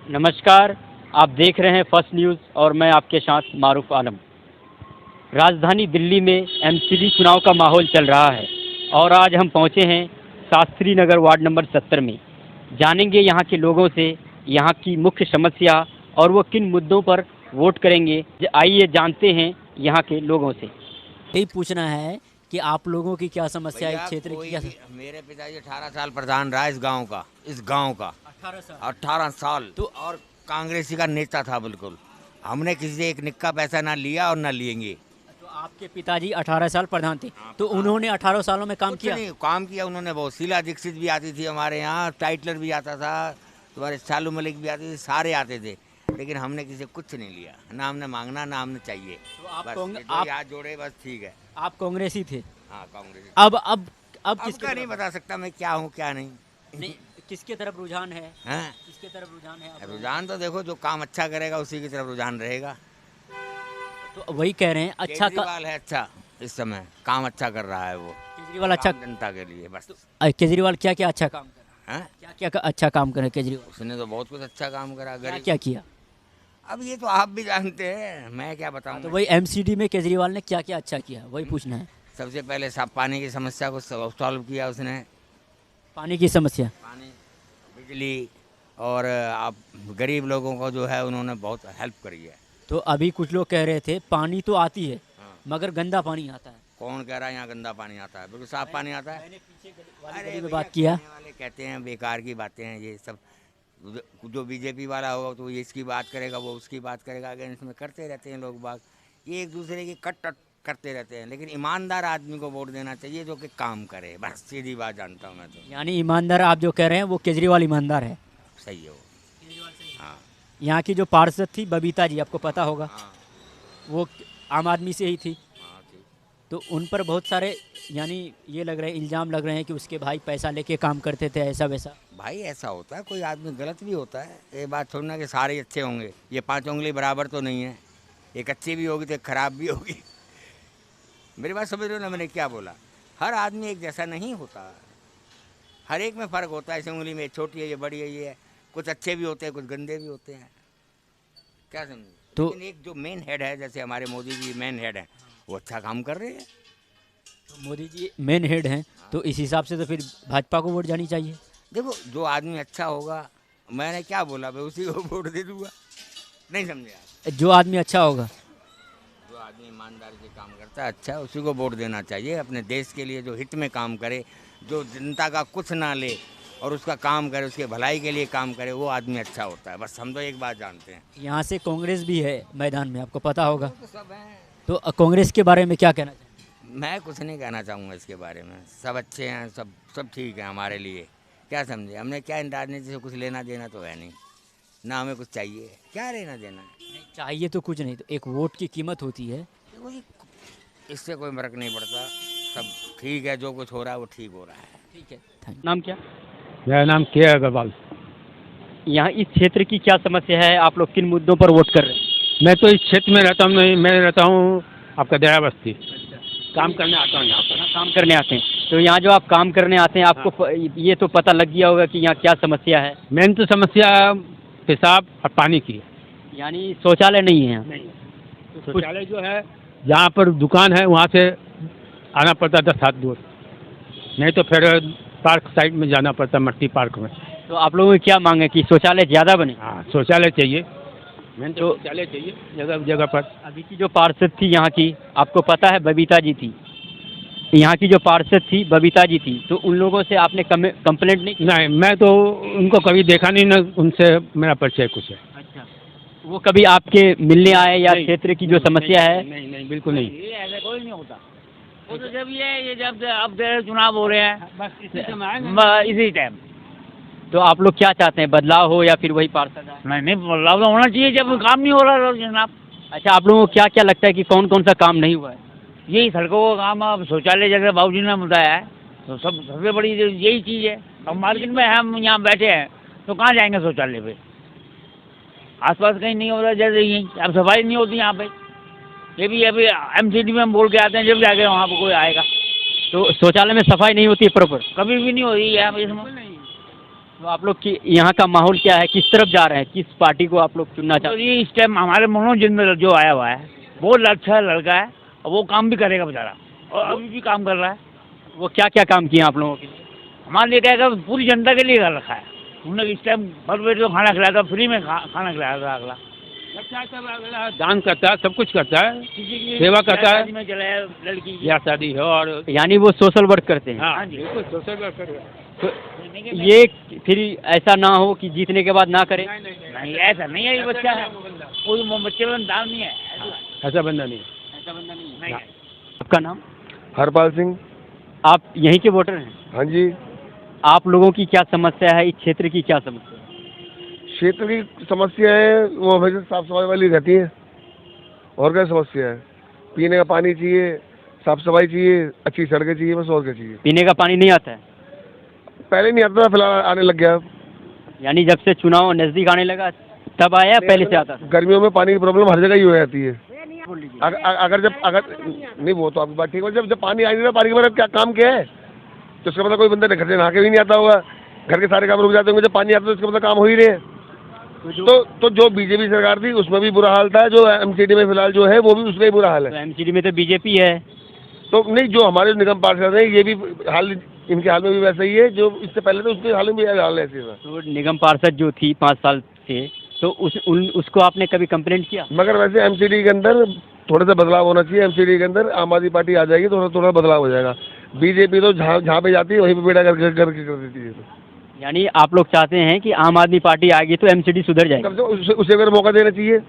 नमस्कार। आप देख रहे हैं फर्स्ट न्यूज़ और मैं आपके साथ मारूफ आलम। राजधानी दिल्ली में एमसीडी चुनाव का माहौल चल रहा है और आज हम पहुंचे हैं शास्त्री नगर वार्ड नंबर 70 में। जानेंगे यहाँ के लोगों से यहाँ की मुख्य समस्या और वो किन मुद्दों पर वोट करेंगे। आइए जानते हैं यहाँ के लोगों से। यही पूछना है कि आप लोगों की क्या समस्या है, इस क्षेत्र की क्या मेरे पिताजी 18 साल प्रधान रहा इस गांव का 18 साल तो और कांग्रेसी का नेता था बिल्कुल। हमने किसी से एक निक्का पैसा ना लिया और ना लेंगे। तो आपके पिताजी 18 साल प्रधान थे, तो उन्होंने 18 सालों में काम कुछ किया? नहीं काम किया उन्होंने। बहुत शीला दीक्षित भी आती थी हमारे यहाँ, टाइटलर भी आता था, तुम्हारे चालू मलिक भी आते थे, सारे आते थे, लेकिन हमने किसी कुछ नहीं लिया। ना हमने मांगना ना हमने चाहिए। तो आप बस ये जो याद जोड़े बस ठीक है। आप कांग्रेसी थे? हाँ कांग्रेस। अब किसका नहीं बता सकता मैं क्या हूँ क्या नहीं। नहीं, किसके तरफ रुझान है? हाँ किसके तरफ रुझान है आपका? रुझान तो देखो जो काम अच्छा करेगा उसी की तरफ रुझान रहेगा। तो वही कह रहे हैं अच्छा केजरीवाल है अच्छा, इस समय काम अच्छा कर रहा है वो केजरीवाल अच्छा। आम जनता के लिए बस। केजरीवाल क्या क्या अच्छा काम कर हैं? क्या क्या अच्छा काम करे केजरीवाल? उसने तो बहुत कुछ अच्छा काम करा। क्या गरीब क्या किया? अब ये तो आप भी जानते हैं, मैं क्या बताऊं। तो वही एमसीडी में केजरीवाल ने क्या क्या अच्छा किया वही पूछना है। सबसे पहले साफ पानी की समस्या को सॉल्व किया उसने। पानी की समस्या, पानी, बिजली और आप गरीब लोगों को जो है उन्होंने बहुत हेल्प करी है। तो अभी कुछ लोग कह रहे थे पानी तो आती है हाँ। मगर गंदा पानी आता है। कौन कह रहा है यहाँ गंदा पानी आता है? बिल्कुल साफ पानी आता है। मैंने पीछे अरे में भैया, बात किया। कहने वाले कहते हैं बेकार की बातें हैं ये सब। जो बीजेपी वाला होगा तो ये इसकी बात करेगा, वो उसकी बात करेगा, अगर इसमें करते रहते हैं लोग बाग। ये एक दूसरे की कट करते रहते हैं, लेकिन ईमानदार आदमी को वोट देना चाहिए जो कि काम करे। बस सीधी बात जानता हूँ मैं तो। यानी ईमानदार आप जो कह रहे हैं वो केजरीवाल ईमानदार है? सही है वो। हाँ यहाँ की जो पार्षद थी बबीता जी, आपको पता होगा, हाँ वो आम आदमी से ही थी। हाँ ठीक। तो उन पर बहुत सारे यानी ये लग रहे हैं, इल्ज़ाम लग रहे हैं कि उसके भाई पैसा लेके काम करते थे, ऐसा वैसा। भाई ऐसा होता है, कोई आदमी गलत भी होता है। ये बात थोड़ी ना कि सारे अच्छे होंगे। ये 5 उंगली बराबर तो नहीं है, एक अच्छी भी होगी तो एक खराब भी होगी। मेरी बात समझ रहे हो ना मैंने क्या बोला? हर आदमी एक जैसा नहीं होता, हर एक में फ़र्क होता है। इस उंगली में छोटी है, ये बड़ी है, ये है। कुछ अच्छे भी होते हैं, कुछ गंदे भी होते हैं, क्या समझे? तो लेकिन एक जो मेन हेड है, जैसे हमारे मोदी जी मेन हेड हैं, वो अच्छा काम कर रहे हैं। तो मोदी जी मेन हेड हैं, तो इस हिसाब से तो फिर भाजपा को वोट जानी चाहिए। देखो जो आदमी अच्छा होगा, मैंने क्या बोला भाई, उसी को वोट दे दूंगा। नहीं समझे आप? जो आदमी अच्छा होगा, जो आदमी ईमानदारी से काम करता है अच्छा, उसी को वोट देना चाहिए। अपने देश के लिए जो हित में काम करे, जो जनता का कुछ ना ले और उसका काम करे, उसके भलाई के लिए काम करे, वो आदमी अच्छा होता है। बस हम तो एक बात जानते हैं। यहाँ से कांग्रेस भी है मैदान में, आपको पता होगा। तो सब हैं। तो कांग्रेस के बारे में क्या कहना चाहिए? मैं कुछ नहीं कहना चाहूँगा इसके बारे में। सब अच्छे हैं, सब ठीक है हमारे लिए। क्या समझे? हमने क्या इन राजनीति से कुछ लेना देना तो है नहीं, ना हमें कुछ चाहिए। क्या लेना देना है? चाहिए तो कुछ नहीं, तो एक वोट की कीमत होती है। देखो जी, इससे कोई फर्क नहीं पड़ता। सब ठीक है, जो कुछ हो रहा है वो ठीक हो रहा है। ठीक है, थैंक यू। नाम क्या? मेरा नाम के अग्रवाल। यहाँ इस क्षेत्र की क्या समस्या है? आप लोग किन मुद्दों पर वोट कर रहे हैं? मैं तो इस क्षेत्र में रहता हूँ। मैं रहता हूँ आपका दया बस्ती। काम करने आता हूँ यहाँ पर। यहाँ काम करने आते हैं, तो यहाँ जो आप काम करने आते हैं आपको ये तो पता लग गया होगा कि यहाँ क्या समस्या है। मेन तो समस्या पेशाब और पानी की है। यानी शौचालय नहीं है यहाँ। तो शौचालय जो है, जहाँ पर दुकान है वहाँ से आना पड़ता 10 हाथ दूर, नहीं तो फिर पार्क साइड में जाना पड़ता, मट्टी पार्क में। तो आप लोगों की क्या मांग है कि शौचालय ज़्यादा बने? हाँ शौचालय चाहिए, मेन तो शौचालय चाहिए जगह जगह पर। अभी की जो पार्षद थी यहाँ की, आपको पता है बबीता जी थी, यहाँ की जो पार्षद थी बबीता जी थी, तो उन लोगों से आपने कंप्लेंट नहीं की? नहीं, मैं तो उनको कभी देखा नहीं, ना उनसे मेरा परिचय कुछ है। अच्छा, वो कभी आपके मिलने आए या क्षेत्र की जो समस्या है? नहीं नहीं बिल्कुल नहीं। ये ऐसा कोई नहीं होता। वो तो जब ये जब अब चुनाव हो रहे हैं बस इसी इसी टाइम। तो आप लोग क्या चाहते हैं, बदलाव हो या फिर वही पार्षद आए? नहीं बदलाव तो होना चाहिए जब काम नहीं हो रहा जनाब। अच्छा, आप लोगों को क्या क्या लगता है कि कौन कौन सा काम नहीं हुआ है? यही सड़कों का काम, अब शौचालय जैसे बाबूजी ने बताया है, तो सबसे बड़ी यही चीज़ है। अब मार्केट में हम यहाँ बैठे हैं तो कहाँ जाएंगे शौचालय पे? आसपास कहीं नहीं हो रहा, जैसे यही अब सफाई नहीं होती यहाँ पे। ये भी अभी एमसीडी में हम बोल के आते हैं, जब जाके वहाँ पर कोई आएगा। तो शौचालय में सफाई नहीं होती है प्रॉपर? कभी भी नहीं हो रही है इसमें। तो आप लोग की यहाँ का माहौल क्या है, किस तरफ जा रहे हैं, किस पार्टी को आप लोग चुनना तो चाहते ये इस टाइम हमारे मनोज जिंदल जो आया हुआ है बहुत अच्छा लड़का है और वो काम भी करेगा बेचारा, और अभी भी काम कर रहा है। हैं? वो क्या क्या काम किए आप लोगों के लिए? हमारे लिए क्या है, पूरी जनता के लिए कर रखा है उन्होंने। इस टाइम भर पेट को खाना खिलाया था, फ्री में खाना खिलाया था अगला। दान करता है, सब कुछ करता है, किसी की सेवा करता है। शादी में चलाया लड़की की। ब्याह शादी हो और यानी वो सोशल वर्क करते हैं। हाँ हाँ जी। बिल्कुल सोशल वर्कर है। तो ये फिर ऐसा ना हो कि जीतने के बाद ना करें। नहीं ऐसा नहीं है, ये बच्चा है, कोई बच्चे में दाम नहीं है, ऐसा बंदा नहीं। ऐसा बंदा नहीं है। नहीं है। आपका नाम? हरपाल सिंह। आप यहीं के वोटर हैं? हाँ जी। आप लोगों की क्या समस्या है, इस क्षेत्र की क्या समस्या है? क्षेत्र की समस्या है वो हमेशा साफ सफाई वाली रहती है, और क्या समस्या है? पीने का पानी चाहिए, साफ सफाई चाहिए, अच्छी सड़कें चाहिए, बस और क्या चाहिए। पीने का पानी नहीं आता है? पहले नहीं आता था, फिलहाल आने लग गया। यानी जब से चुनाव नजदीक आने लगा तब आया, पहले से आता था? गर्मियों में पानी की प्रॉब्लम हर जगह ही हो जाती है। बोल लीजिए। अगर नहीं, वो तो आपकी बात ठीक है, जब पानी आ नहीं रहा, पानी के बाद क्या काम क्या है, तो उसका मतलब कोई बंदा घर से नहा के भी नहीं आता होगा, घर के सारे काम रुक जाते होंगे। जब पानी आता है तो उसका मतलब काम हो ही रहे हैं। तो जो बीजेपी सरकार थी उसमें भी बुरा हाल था, जो एमसीडी में फिलहाल जो है वो भी उसमें ही बुरा हाल है। तो एमसीडी में तो बीजेपी है। तो नहीं, जो हमारे निगम पार्षद हैं ये भी हाल, इनके हाल में भी वैसा ही है, जो इससे पहले तो उसके हाल में भी हाल ऐसे था। तो निगम पार्षद जो थी 5 साल से, तो उसको आपने कभी कंप्लेंट किया? मगर वैसे एमसीडी के अंदर थोड़ा सा बदलाव होना चाहिए। एमसीडी के अंदर आम आदमी पार्टी आ जाएगी तो थोड़ा बदलाव हो जाएगा। बीजेपी तो जहाँ पे जाती है वहीं पे बेड़ा करके कर देती है। यानी आप लोग चाहते हैं कि आम आदमी पार्टी आएगी तो एमसीडी सुधर जाएगी? कम से कम उसे अगर मौका देना चाहिए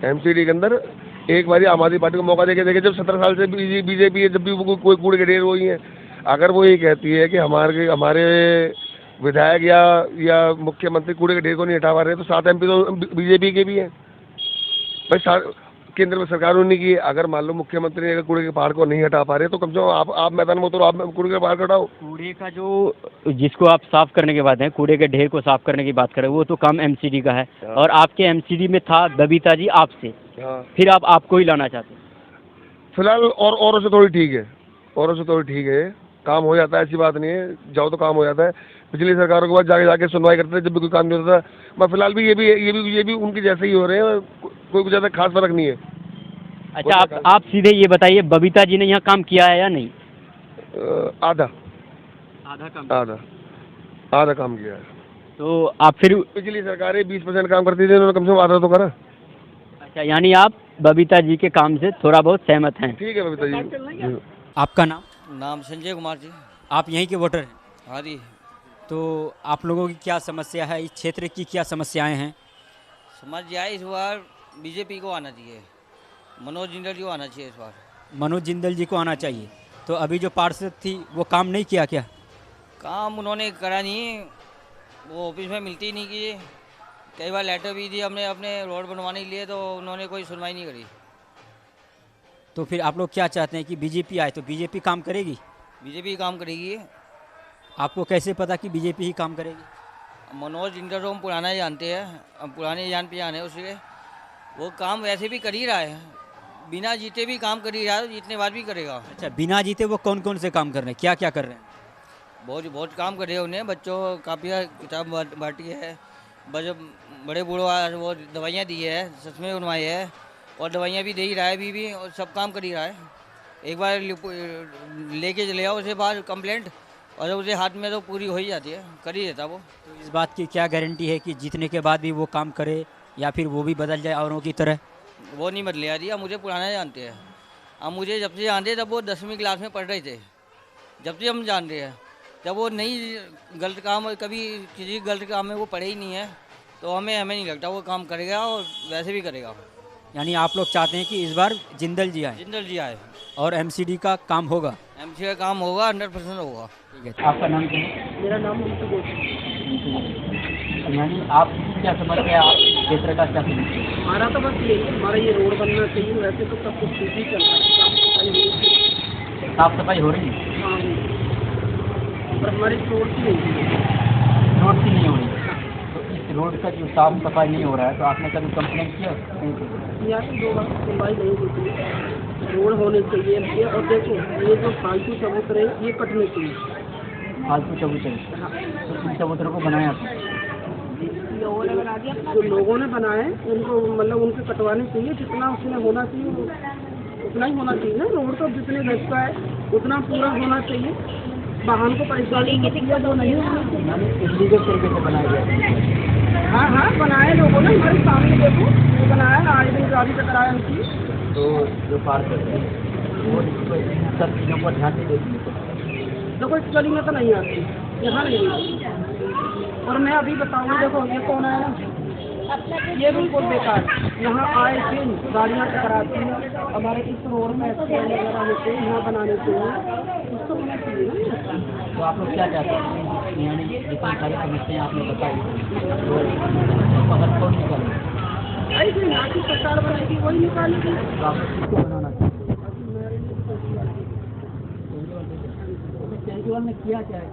एमसीडी के अंदर। एक बार आम आदमी पार्टी को मौका देके जब 17 साल से बीजेपी है, जब भी वो कोई कूड़े के ढेर हुई हैं, अगर वो ये कहती है कि हमारे विधायक या मुख्यमंत्री कूड़े के ढेर को नहीं हटा पा रहे, तो 7 MP तो बीजेपी के भी हैं भाई। केंद्र में सरकार उन्हीं की है। अगर मान लो मुख्यमंत्री अगर कूड़े के पहाड़ को नहीं हटा पा रहे, तो कम से कम आप मैदान में उतरो, आप कूड़े के पहाड़ को हटाओ। कूड़े का जो जिसको आप साफ करने की बात है, कूड़े के ढेर को साफ करने की बात करें, वो तो काम एमसीडी का है। और आपके एमसीडी में था बबीता जी आपसे, फिर आप आपको ही लाना चाहते हैं? फिलहाल औरों से थोड़ी ठीक है, औरों से थोड़ी ठीक है, काम हो जाता है, ऐसी बात नहीं है। जाओ तो काम हो जाता है। पिछली सरकारों के बाद जाके सुनवाई करते थे जब भी कोई काम नहीं होता था। मगर फिलहाल भी ये भी उनके जैसे ही हो रहे हैं, कोई ज़्यादा खास फर्क नहीं है। अच्छा, आप सीधे ये बताइए, बबीता जी ने यहाँ काम किया है या नहीं? आधा काम किया है। तो आप फिर पिछली सरकारें 20% काम करती थी, उन्होंने कम से कम आधा तो करा। अच्छा, यानी आप बबीता जी के काम से थोड़ा बहुत सहमत हैं? ठीक है बबीता जी। आपका नाम? नाम संजय कुमार जी। आप यहीं के वोटर हैं? हाँ जी। तो आप लोगों की क्या समस्या है, इस क्षेत्र की क्या समस्याएं हैं? समझ जाए इस बार बीजेपी को आना चाहिए, मनोज जिंदल जी को आना चाहिए इस बार। मनोज जिंदल जी को आना चाहिए। तो अभी जो पार्षद थी वो काम नहीं किया क्या? काम उन्होंने करा नहीं, वो ऑफिस में मिलती ही नहीं की। कई बार लेटर भी दी हमने अपने रोड बनवाने के लिए, तो उन्होंने कोई सुनवाई नहीं करी। तो फिर आप लोग क्या चाहते हैं कि बीजेपी आए, तो बीजेपी काम करेगी? बीजेपी काम करेगी। आपको कैसे पता कि बीजेपी ही काम करेगी? मनोज जिंदल को हम पुराना जानते हैं, हम पुराने जान पहचान है उसके। वो काम वैसे भी कर ही रहा है, बिना जीते भी काम कर ही रहा है, जीतने बाद भी करेगा। अच्छा, बिना जीते वो कौन कौन से काम कर रहे हैं, क्या क्या कर रहे हैं? बहुत काम करे उन्हें। बच्चों को कापियाँ किताब बांटी है, बड़े बूढ़ों वो दवाइयाँ दी है, चश्मे बनवाए है, और दवाइयाँ भी दे ही रहा है अभी और सब काम कर ही रहा है। एक बार लेके चले आओ उसे बाहर कंप्लेंट, और उसे हाथ में तो पूरी हो ही जाती है, कर ही देता वो। तो इस बात की क्या गारंटी है कि जीतने के बाद भी वो काम करे, या फिर वो भी बदल जाए औरों की तरह? वो नहीं बदले यार, हम मुझे पुराना जानते हैं। हम मुझे जब से जानते तब वो 10वीं क्लास में पढ़ रहे थे, जब से हम जान रहे हैं। जब वो नहीं गलत काम, कभी किसी गलत काम में वो पढ़े ही नहीं है, तो हमें नहीं लगता वो काम करेगा, और वैसे भी करेगा। यानी आप लोग चाहते हैं कि इस बार जिंदल जी आए जिंदल जी आए और एमसीडी का काम होगा? एमसी का काम होगा, 100% होगा। ठीक है। आपका नाम क्या है? मेरा नाम यानी आप क्या समझते हैं, आप क्षेत्र का क्या समझते हैं? हमारा तो बस ये हमारा ये रोड बनना चाहिए, वैसे तो सब कुछ ठीक ही चल रहा है। साफ सफाई हो रही है? हाँ, पर हमारी रोड की नहीं है। रोड की नहीं हो रही? तो इस रोड का जो साफ सफाई नहीं हो रहा है, तो आपने कभी कंप्लेंट किया? यहाँ से 2 बार सुनवाई नहीं होती है। रोड होने चाहिए, और देखो ये जो फालतू चबूतरे ये कटने चाहिए। फालतू चबूतरे? हाँ, तो इन चबूतरों को बनाया था? जो लोगों ने बनाए उनको मतलब उनके कटवाने चाहिए, जितना उसमें होना चाहिए उतना ही होना चाहिए ना। रोड तो जितने गज का है उतना पूरा होना चाहिए, वाहन को परेशानी वो नहीं होना चाहिए। इलीगल तरीके से बनाया गया? हाँ हाँ बनाए लोगों ने, हमारे सामने देखो वो बनाया, आज दिन गाड़ी टकराया उनकी। तो जो पार कर रहे हैं वो इन सब चीज़ों पर ध्यान नहीं देती है। देखो इस गली में तो नहीं आती, यहाँ नहीं आती। और मैं अभी बताऊँ, देखो ये कौन है ना, ये बिल्कुल बेकार, यहाँ आए दिन गाड़ियाँ टकराती हैं। हमारे इस रोड में एक्सीडेंट वगैरह होते हैं, यहाँ बनाने चाहिए, उसको होना चाहिए ना। तो आप लोग क्या चाहते हैं? यानी जितनी सारी समस्याएं आपने बताई तो अगर कौन निकाले? ऐसे यहाँ की सरकार बनेगी वही निकालेगी। तो आप लोग किसको बनाना चाहते हैं? केजरीवाल ने किया क्या है?